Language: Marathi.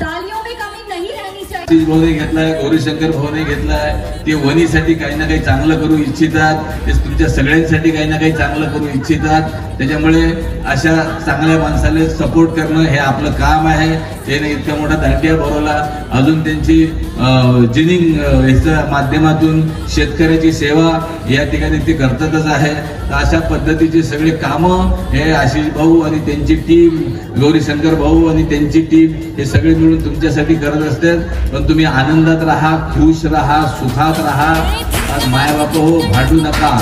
तालियों में कमी नहीं रहनी चाहिए। आशिष भाऊने घेतलाय, गौरीशंकर भाऊने घेतलाय, ते वणीसाठी काही ना काही चांगलं करू इच्छितात, ते तुमच्या सगळ्यांसाठी काही ना काही चांगलं करू इच्छितात। त्याच्यामुळे अशा चांगल्या माणसाला सपोर्ट करणं हे आपलं काम आहे। त्याने इतका मोठा दांडिया भरवला, अजून त्यांची जिनिंग याच्या माध्यमातून शेतकऱ्याची सेवा या ठिकाणी ते करतातच आहे। तर अशा पद्धतीची सगळी कामं हे आशिष भाऊ आणि त्यांची टीम, गौरीशंकर भाऊ आणि त्यांची टीम हे सगळे मिळून तुमच्यासाठी करत असतात। पण तुम्ही आनंदात राहा, खुश राहा, सुखात राहा, माय बाप हो भांडू नका।